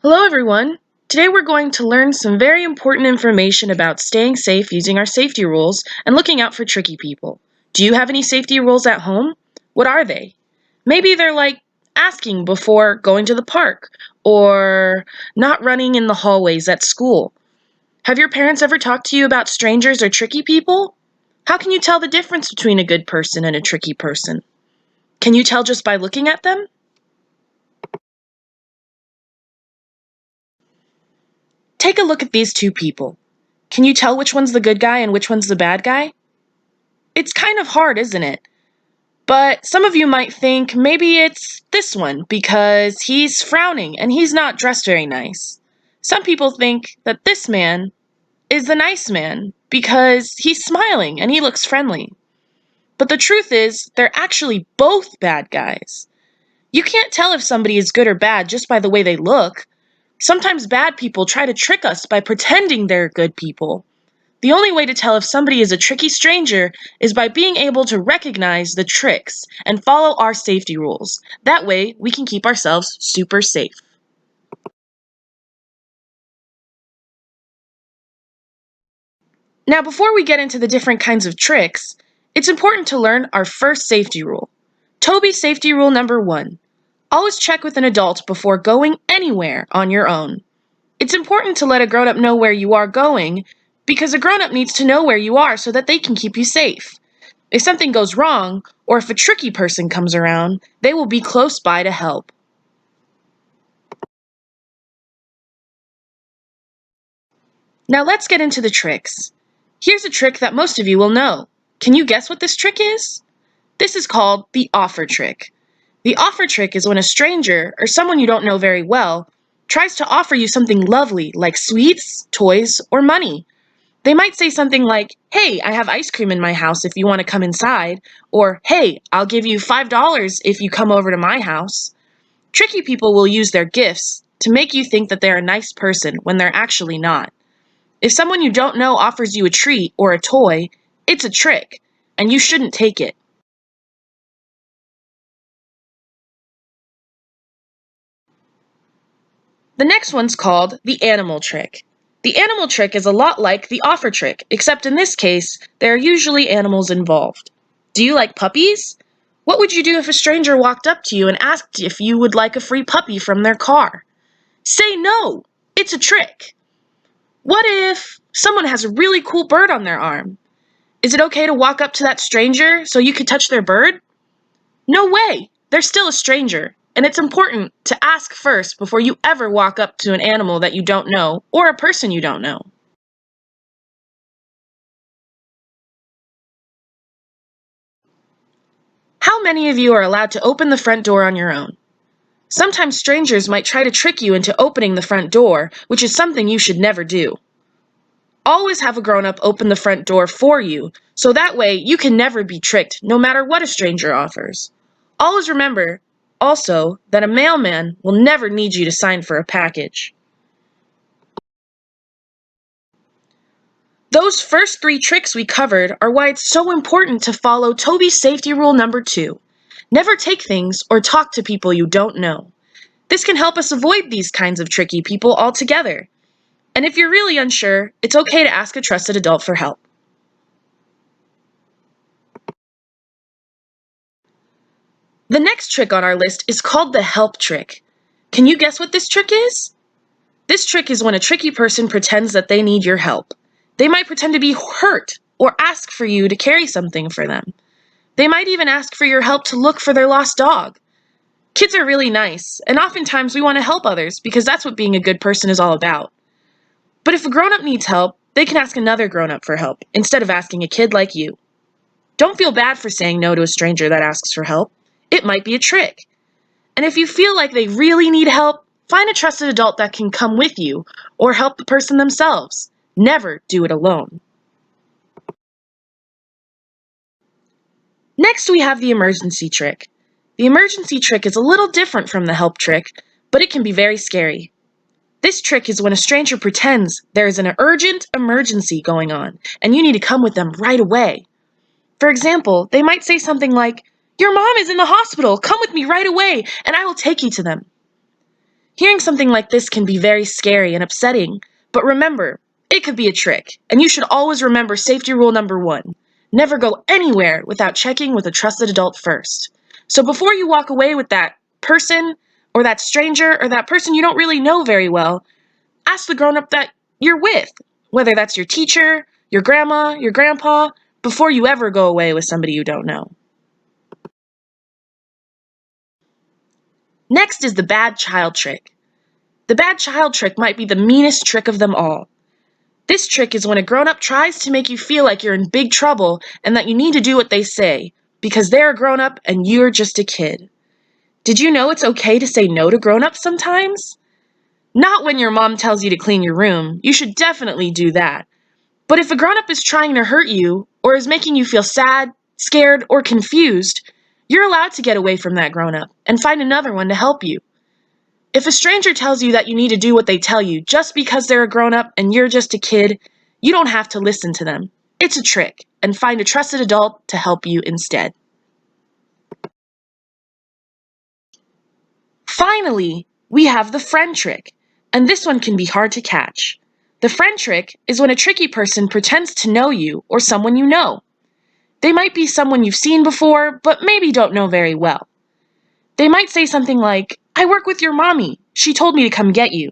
Hello everyone! Today we're going to learn some very important information about staying safe using our safety rules and looking out for tricky people. Do you have any safety rules at home? What are they? Maybe they're like asking before going to the park or not running in the hallways at school. Have your parents ever talked to you about strangers or tricky people? How can you tell the difference between a good person and a tricky person? Can you tell just by looking at them? Take a look at these two people. Can you tell which one's the good guy and which one's the bad guy? It's kind of hard, isn't it? But some of you might think maybe it's this one because he's frowning and he's not dressed very nice. Some people think that this man is the nice man because he's smiling and he looks friendly. But the truth is, they're actually both bad guys. You can't tell if somebody is good or bad just by the way they look. Sometimes bad people try to trick us by pretending they're good people. The only way to tell if somebody is a tricky stranger is by being able to recognize the tricks and follow our safety rules. That way, we can keep ourselves super safe. Now, before we get into the different kinds of tricks, it's important to learn our first safety rule. TOBIES safety rule number 1. Always check with an adult before going anywhere on your own. It's important to let a grown-up know where you are going because a grown-up needs to know where you are so that they can keep you safe. If something goes wrong, or if a tricky person comes around, they will be close by to help. Now let's get into the tricks. Here's a trick that most of you will know. Can you guess what this trick is? This is called the offer trick. The offer trick is when a stranger, or someone you don't know very well, tries to offer you something lovely like sweets, toys, or money. They might say something like, "Hey, I have ice cream in my house if you want to come inside," or "Hey, I'll give you $5 if you come over to my house." Tricky people will use their gifts to make you think that they're a nice person when they're actually not. If someone you don't know offers you a treat or a toy, it's a trick, and you shouldn't take it. The next one's called the animal trick. The animal trick is a lot like the offer trick, except in this case, there are usually animals involved. Do you like puppies? What would you do if a stranger walked up to you and asked if you would like a free puppy from their car? Say no! It's a trick! What if someone has a really cool bird on their arm? Is it okay to walk up to that stranger so you could touch their bird? No way! They're still a stranger, and it's important to ask first before you ever walk up to an animal that you don't know or a person you don't know. How many of you are allowed to open the front door on your own? Sometimes strangers might try to trick you into opening the front door, which is something you should never do. Always have a grown-up open the front door for you, so that way you can never be tricked no matter what a stranger offers. Always remember, also, that a mailman will never need you to sign for a package. Those first 3 tricks we covered are why it's so important to follow TOBIES safety rule number 2. Never take things or talk to people you don't know. This can help us avoid these kinds of tricky people altogether. And if you're really unsure, it's okay to ask a trusted adult for help. The next trick on our list is called the help trick. Can you guess what this trick is? This trick is when a tricky person pretends that they need your help. They might pretend to be hurt or ask for you to carry something for them. They might even ask for your help to look for their lost dog. Kids are really nice, and oftentimes we want to help others because that's what being a good person is all about. But if a grown-up needs help, they can ask another grown-up for help instead of asking a kid like you. Don't feel bad for saying no to a stranger that asks for help. It might be a trick. And if you feel like they really need help, find a trusted adult that can come with you or help the person themselves. Never do it alone. Next, we have the emergency trick. The emergency trick is a little different from the help trick, but it can be very scary. This trick is when a stranger pretends there is an urgent emergency going on and you need to come with them right away. For example, they might say something like, "Your mom is in the hospital, come with me right away and I will take you to them." Hearing something like this can be very scary and upsetting, but remember, it could be a trick, and you should always remember safety rule number 1. Never go anywhere without checking with a trusted adult first. So before you walk away with that person, or that stranger, or that person you don't really know very well, ask the grown-up that you're with, whether that's your teacher, your grandma, your grandpa, before you ever go away with somebody you don't know. Next is the bad child trick. The bad child trick might be the meanest trick of them all. This trick is when a grown-up tries to make you feel like you're in big trouble and that you need to do what they say, because they're a grown-up and you're just a kid. Did you know it's okay to say no to grown-ups sometimes? Not when your mom tells you to clean your room. You should definitely do that. But if a grown-up is trying to hurt you, or is making you feel sad, scared, or confused, you're allowed to get away from that grown-up and find another one to help you. If a stranger tells you that you need to do what they tell you just because they're a grown-up and you're just a kid, you don't have to listen to them. It's a trick, and find a trusted adult to help you instead. Finally, we have the friend trick, and this one can be hard to catch. The friend trick is when a tricky person pretends to know you or someone you know. They might be someone you've seen before, but maybe don't know very well. They might say something like, "I work with your mommy. She told me to come get you."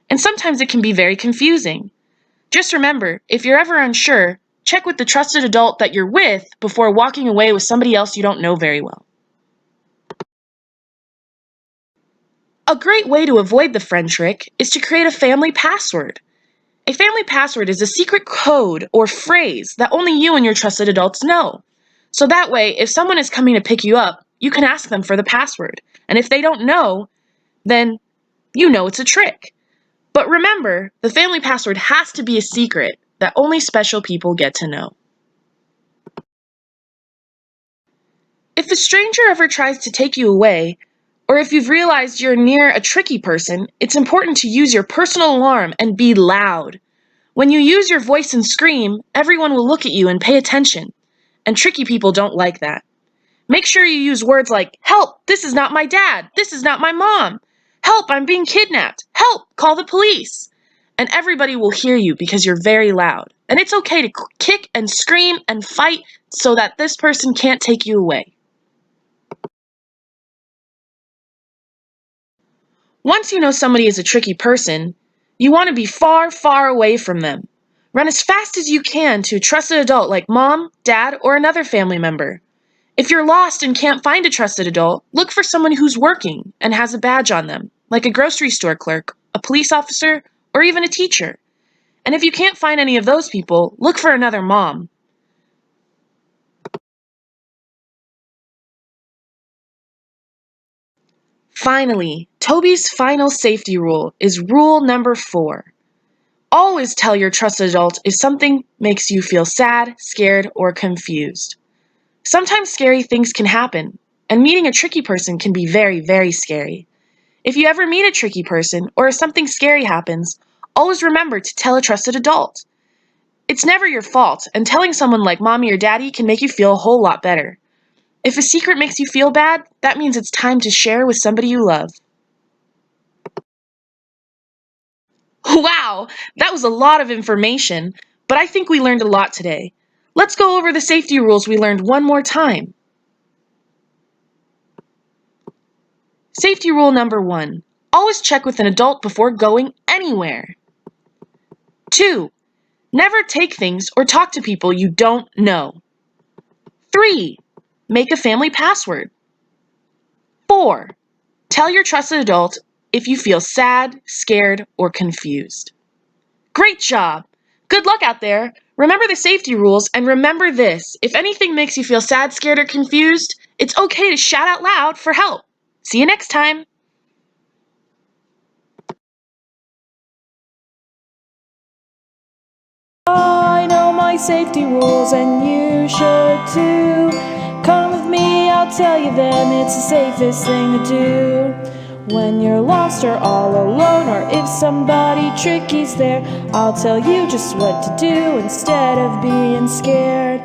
And sometimes it can be very confusing. Just remember, if you're ever unsure, check with the trusted adult that you're with before walking away with somebody else you don't know very well. A great way to avoid the friend trick is to create a family password. A family password is a secret code or phrase that only you and your trusted adults know. So that way, if someone is coming to pick you up, you can ask them for the password. And if they don't know, then you know it's a trick. But remember, the family password has to be a secret that only special people get to know. If a stranger ever tries to take you away, or if you've realized you're near a tricky person, it's important to use your personal alarm and be loud. When you use your voice and scream, everyone will look at you and pay attention. And tricky people don't like that. Make sure you use words like, "Help, this is not my dad. This is not my mom. Help, I'm being kidnapped. Help, call the police." And everybody will hear you because you're very loud. And it's okay to kick and scream and fight so that this person can't take you away. Once you know somebody is a tricky person, you want to be far, far away from them. Run as fast as you can to a trusted adult like mom, dad, or another family member. If you're lost and can't find a trusted adult, look for someone who's working and has a badge on them, like a grocery store clerk, a police officer, or even a teacher. And if you can't find any of those people, look for another mom. Finally, Toby's final safety rule is rule number 4. Always tell your trusted adult if something makes you feel sad, scared, or confused. Sometimes scary things can happen, and meeting a tricky person can be very, very scary. If you ever meet a tricky person, or if something scary happens, always remember to tell a trusted adult. It's never your fault, and telling someone like mommy or daddy can make you feel a whole lot better. If a secret makes you feel bad, that means it's time to share with somebody you love. Wow, that was a lot of information, but I think we learned a lot today. Let's go over the safety rules we learned one more time. Safety rule number 1. Always check with an adult before going anywhere. 2. Never take things or talk to people you don't know. 3. Make a family password. 4. Tell your trusted adult if you feel sad, scared, or confused. Great job! Good luck out there! Remember the safety rules, and remember this: if anything makes you feel sad, scared, or confused, it's okay to shout out loud for help. See you next time! I know my safety rules and you should too. Come with me, I'll tell you them, it's the safest thing to do. When you're lost or all alone, or if somebody tricky's there, I'll tell you just what to do instead of being scared.